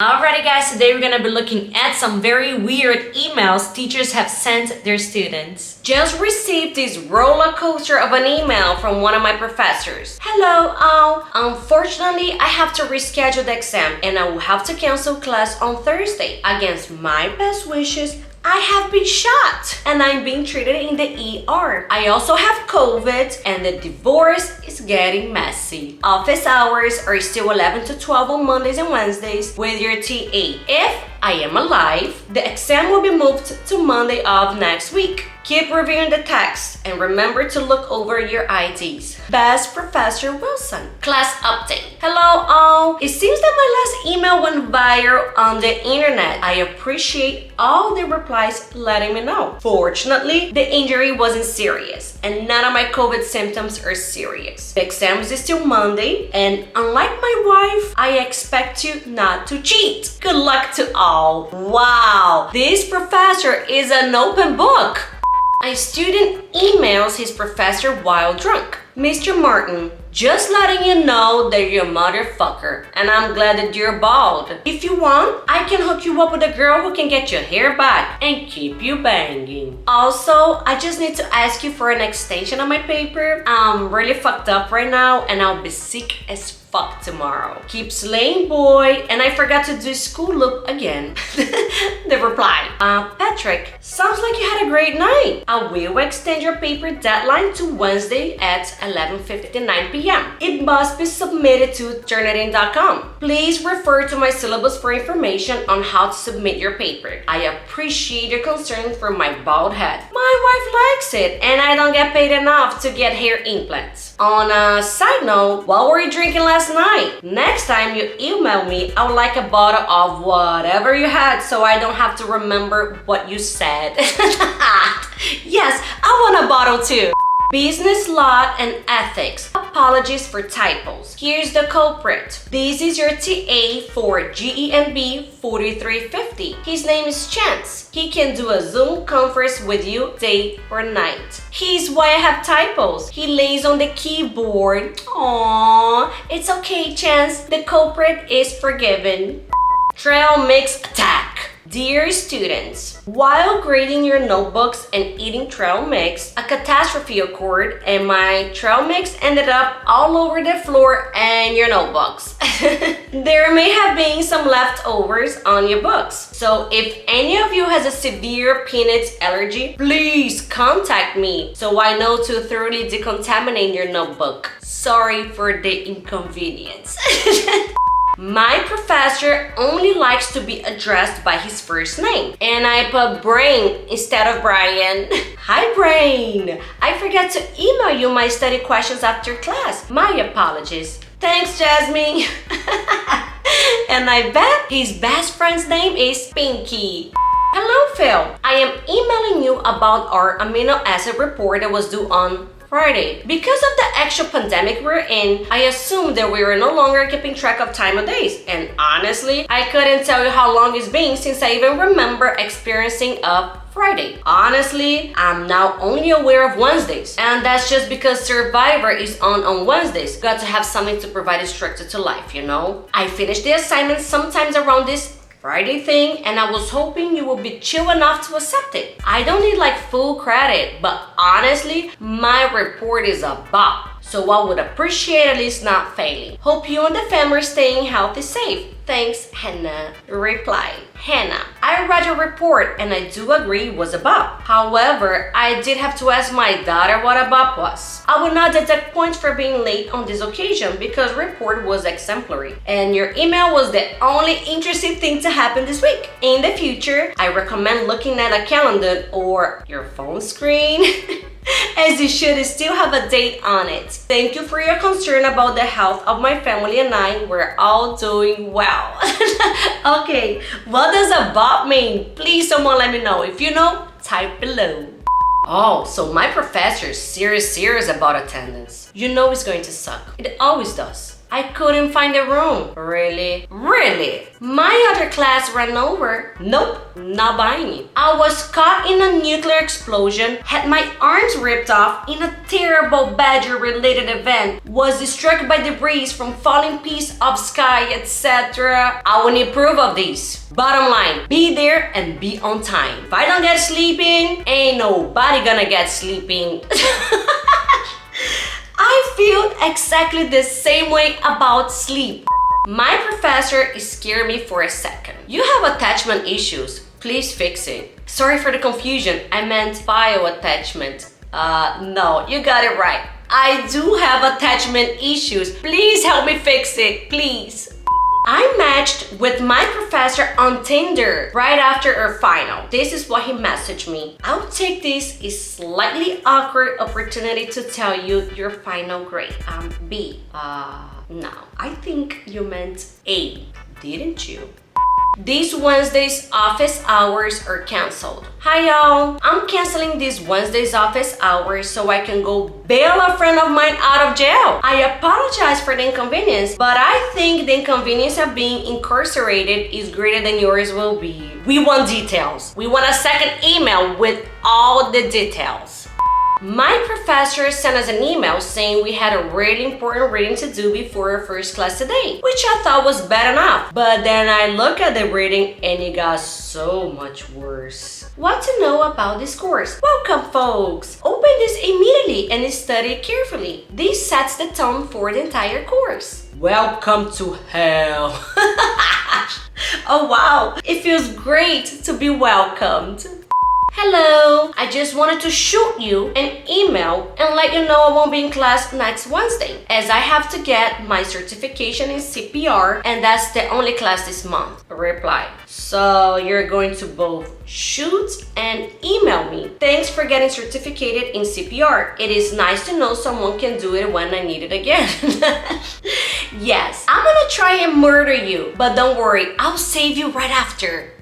Alrighty guys, today we're gonna be looking at some very weird emails teachers have sent their students. Just received this roller coaster of an email from one of my professors. Hello all, unfortunately I have to reschedule the exam and I will have to cancel class on Thursday. Against my best wishes, I have been shot and I'm being treated in the ER. I also have COVID and the divorce is getting messy. Office hours are still 11 to 12 on Mondays and Wednesdays with your TA. If I am alive, the exam will be moved to Monday of next week. Keep reviewing the text and remember to look over your IDs. Best Professor Wilson. Class update. Hello all. It seems that my last email went viral on the internet. I appreciate all the replies letting me know. Fortunately, the injury wasn't serious and none of my COVID symptoms are serious. The exam is still Monday and unlike my wife, I expect you not to cheat. Good luck to all. Wow, this professor is an open book. A student emails his professor while drunk. Mr. Martin, just letting you know that you're a motherfucker and I'm glad that you're bald. If you want, I can hook you up with a girl who can get your hair back and keep you banging. Also, I just need to ask you for an extension on my paper. I'm really fucked up right now and I'll be sick as fuck tomorrow. Keep slaying, boy. And I forgot to do school loop again. The reply. Patrick, sounds like you had a great night. I will extend your paper deadline to Wednesday at 11:59 p.m. It must be submitted to Turnitin.com. Please refer to my syllabus for information on how to submit your paper. I appreciate your concern for my bald head. My wife likes it and I don't get paid enough to get hair implants. On a side note, what were you drinking last night? Next time you email me, I would like a bottle of whatever you had so I don't have to remember what you said. Yes, I want a bottle too. Business law and ethics. Apologies for typos. Here's the culprit. This is your TA for GENB 4350. His name is Chance. He can do a Zoom conference with you day or night. Here's why I have typos. He lays on the keyboard. Aww, it's okay, Chance. The culprit is forgiven. Trail mix attack. Dear students, while grading your notebooks and eating trail mix, a catastrophe occurred and my trail mix ended up all over the floor and your notebooks. There may have been some leftovers on your books. So if any of you has a severe peanut allergy, please contact me so I know to thoroughly decontaminate your notebook. Sorry for the inconvenience. My professor only likes to be addressed by his first name. And I put Brain instead of Brian. Hi Brain! I forgot to email you my study questions after class. My apologies. Thanks, Jasmine. And I bet his best friend's name is Pinky. Hello Phil, I am emailing you about our amino acid report that was due on Friday. Because of the actual pandemic we're in, I assumed that we were no longer keeping track of time of days. And honestly, I couldn't tell you how long it's been since I even remember experiencing a Friday. Honestly, I'm now only aware of Wednesdays. And that's just because Survivor is on Wednesdays. Got to have something to provide structure to life, you know? I finished the assignment sometimes around this Friday thing and I was hoping you would be chill enough to accept it. I don't need like full credit, but honestly, my report is a bop. So I would appreciate at least not failing. Hope you and the family are staying healthy, safe. Thanks, Hannah. Reply. Hannah, I read your report and I do agree it was a bop. However, I did have to ask my daughter what a bop was. I will not deduct points for being late on this occasion because report was exemplary. And your email was the only interesting thing to happen this week. In the future, I recommend looking at a calendar or your phone screen. As you should still have a date on it. Thank you for your concern about the health of my family and I. We're all doing well. Okay, what does a bop mean? Please someone let me know. If you know, type below. Oh, so my professor is serious about attendance. You know it's going to suck. It always does. I couldn't find a room. Really? Really? My other class ran over. Nope, not buying it. I was caught in a nuclear explosion, had my arms ripped off in a terrible badger-related event, was struck by debris from falling piece of sky, etc. I will need proof of this. Bottom line, be there and be on time. If I don't get sleeping, ain't nobody gonna get sleeping. I feel exactly the same way about sleep. My professor scared me for a second. You have attachment issues. Please fix it. Sorry for the confusion. I meant bio attachment. No, you got it right. I do have attachment issues. Please help me fix it, please. I matched with my professor on Tinder right after our final. This is what he messaged me. I'll take this is slightly awkward opportunity to tell you your final grade. B. No, I think you meant A, didn't you? This Wednesday's office hours are canceled. Hi y'all, I'm canceling this Wednesday's office hours so I can go bail a friend of mine out of jail. I apologize for the inconvenience, but I think the inconvenience of being incarcerated is greater than yours will be. We want details. We want a second email with all the details. My professor sent us an email saying we had a really important reading to do before our first class today, which I thought was bad enough. But then I look at the reading and it got so much worse. What to know about this course? Welcome, folks! Open this immediately and study it carefully. This sets the tone for the entire course. Welcome to hell. Oh wow, it feels great to be welcomed. Hello, I just wanted to shoot you an email and let you know I won't be in class next Wednesday as I have to get my certification in CPR and that's the only class this month. Reply. So you're going to both shoot and email me. Thanks for getting certificated in CPR. It is nice to know someone can do it when I need it again. Yes, I'm gonna try and murder you, but don't worry, I'll save you right after.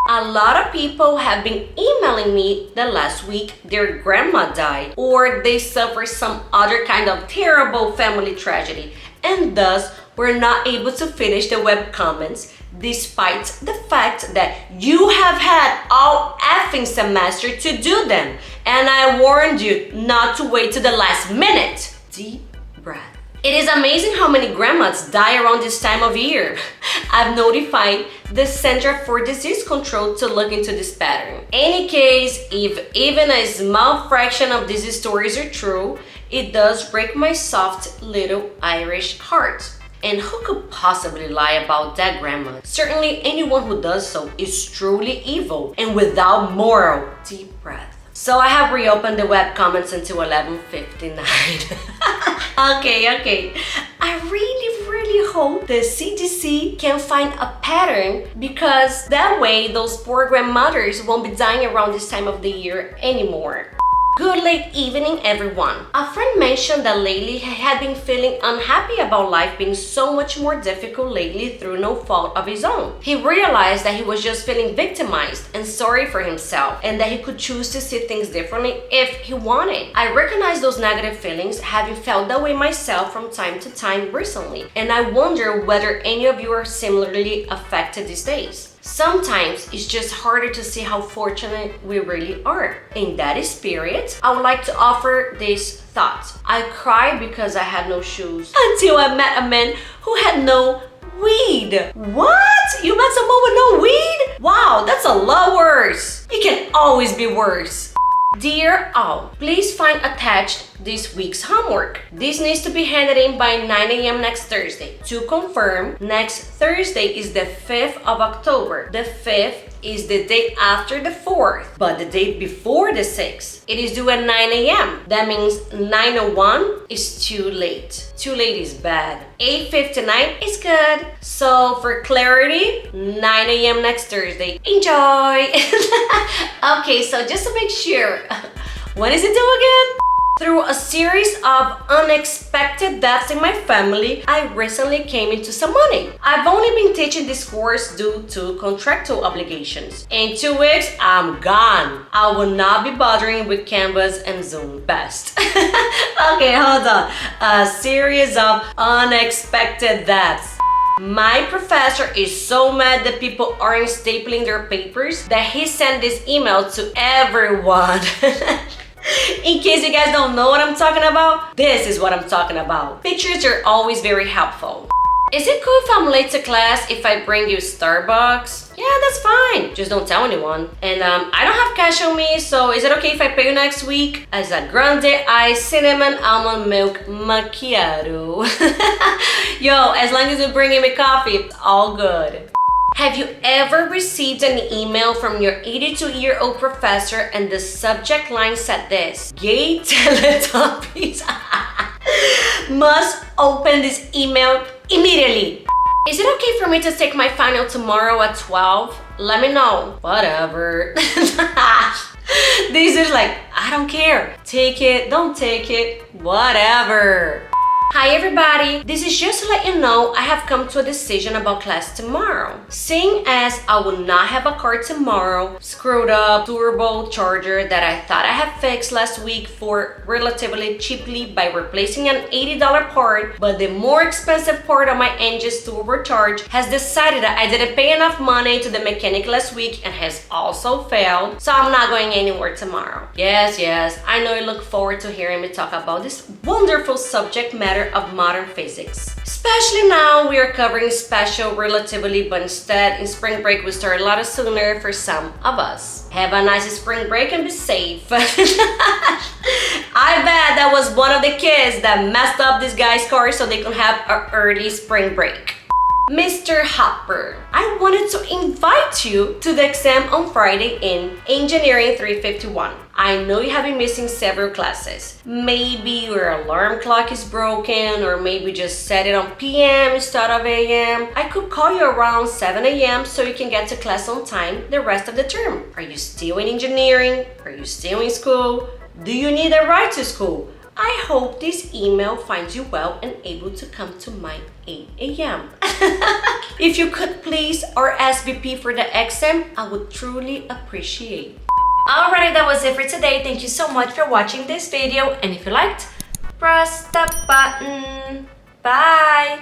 A lot of people have been emailing me the last week their grandma died or they suffered some other kind of terrible family tragedy and thus were not able to finish the web comments despite the fact that you have had all effing semester to do them and I warned you not to wait to the last minute. Deep breath. It is amazing how many grandmas die around this time of year. I've notified the Center for Disease Control to look into this pattern. Any case, if even a small fraction of these stories are true, it does break my soft little Irish heart. And who could possibly lie about that grandma? Certainly anyone who does so is truly evil and without moral. Deep breath. So I have reopened the web comments until 11:59. Okay. I really hope the CDC can find a pattern because that way those poor grandmothers won't be dying around this time of the year anymore. Good late evening, everyone. A friend mentioned that lately he had been feeling unhappy about life being so much more difficult lately through no fault of his own. He realized that he was just feeling victimized and sorry for himself and that he could choose to see things differently if he wanted. I recognize those negative feelings, having felt that way myself from time to time recently, and I wonder whether any of you are similarly affected these days. Sometimes it's just harder to see how fortunate we really are. In that spirit, I would like to offer this thought. I cried because I had no shoes until I met a man who had no weed. What? You met someone with no weed? Wow, that's a lot worse. It can always be worse. Dear all, please find attached this week's homework. This needs to be handed in by 9 a.m. next Thursday. To confirm, next Thursday is the 5th of October. The 5th is the day after the 4th, but the day before the 6th. It is due at 9 a.m. That means 9:01 is too late. Too late is bad. 8:59 is good. So for clarity, 9 a.m. next Thursday. Enjoy! Okay, so just to make sure, when is it due again? Through a series of unexpected deaths in my family, I recently came into some money. I've only been teaching this course due to contractual obligations. In 2 weeks, I'm gone. I will not be bothering with Canvas and Zoom best. Okay, hold on. A series of unexpected deaths. My professor is so mad that people aren't stapling their papers that he sent this email to everyone. In case you guys don't know what I'm talking about, this is what I'm talking about. Pictures are always very helpful. Is it cool if I'm late to class if I bring you Starbucks? Yeah, that's fine. Just don't tell anyone. And I don't have cash on me, so is it okay if I pay you next week? As a grande iced cinnamon almond milk macchiato. Yo, as long as you're bringing me coffee, it's all good. Have you ever received an email from your 82-year-old professor and the subject line said this: Gay Teletubbies must open this email immediately. Is it okay for me to take my final tomorrow at 12? Let me know. Whatever. These are like, I don't care. Take it, don't take it, whatever. Hi everybody, this is just to let you know I have come to a decision about class tomorrow. Seeing as I will not have a car tomorrow, screwed up turbo charger that I thought I had fixed last week for relatively cheaply by replacing an $80 part, but the more expensive part of my engine's turbocharge has decided that I didn't pay enough money to the mechanic last week and has also failed, so I'm not going anywhere tomorrow. Yes, I know you look forward to hearing me talk about this wonderful subject matter of modern physics. Especially now we are covering special relatively, but instead in spring break we start a lot sooner for some of us. Have a nice spring break and be safe. I bet that was one of the kids that messed up this guy's car so they could have an early spring break. Mr. Hopper, I wanted to invite you to the exam on Friday in Engineering 351. I know you have been missing several classes. Maybe your alarm clock is broken, or maybe just set it on PM instead of AM. I could call you around 7 AM so you can get to class on time the rest of the term. Are you still in engineering? Are you still in school? Do you need a ride to school? I hope this email finds you well and able to come to my 8 AM. If you could please RSVP for the exam, I would truly appreciate. Alrighty, that was it for today. Thank you so much for watching this video, and if you liked, press the button. Bye!